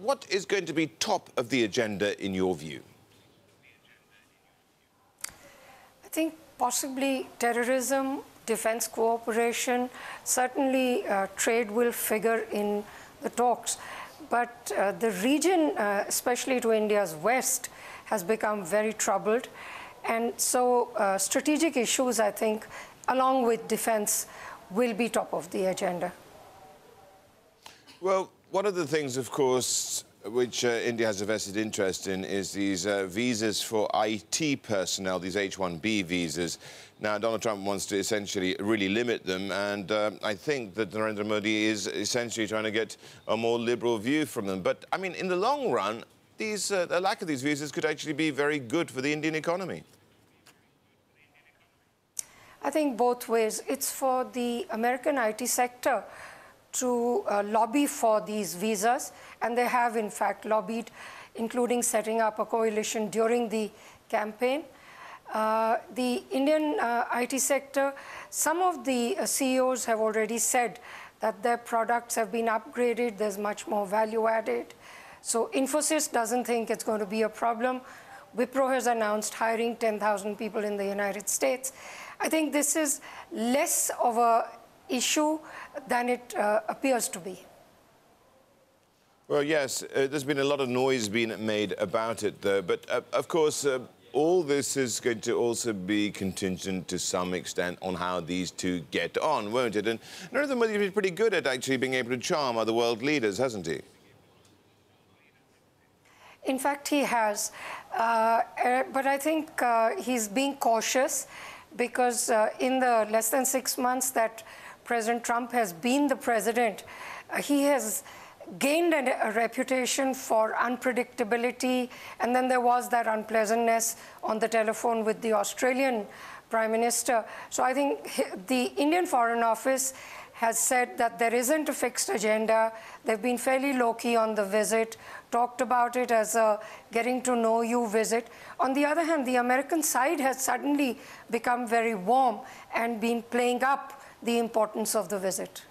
what is going to be top of the agenda in your view? I think possibly terrorism, defense cooperation, certainly trade will figure in the talks. But the region, especially to India's west, has become very troubled. And so strategic issues, I think, along with defense, will be top of the agenda. Well, one of the things, of course, which India has a vested interest in is these visas for IT personnel, these H-1B visas. Now, Donald Trump wants to essentially really limit them, and I think that Narendra Modi is essentially trying to get a more liberal view from them. But, I mean, in the long run, the lack of these visas could actually be very good for the Indian economy. I think both ways. It's for the American IT sector to lobby for these visas, and they have in fact lobbied, including setting up a coalition during the campaign. The Indian IT sector, some of the CEOs have already said that their products have been upgraded, there's much more value added. So Infosys doesn't think it's going to be a problem. Wipro has announced hiring 10,000 people in the United States. I think this is less of an issue than it appears to be. Well, yes, there's been a lot of noise being made about it, though. But, of course, all this is going to also be contingent to some extent on how these two get on, won't it? And Narendra Modi has been pretty good at actually being able to charm other world leaders, hasn't he? In fact, he has. But I think he's being cautious because in the less than 6 months that President Trump has been the president, he has gained a reputation for unpredictability, and then there was that unpleasantness on the telephone with the Australian Prime Minister. So I think the Indian Foreign Office has said that there isn't a fixed agenda. They've been fairly low-key on the visit, talked about it as a getting-to-know-you visit. On the other hand, the American side has suddenly become very warm and been playing up the importance of the visit.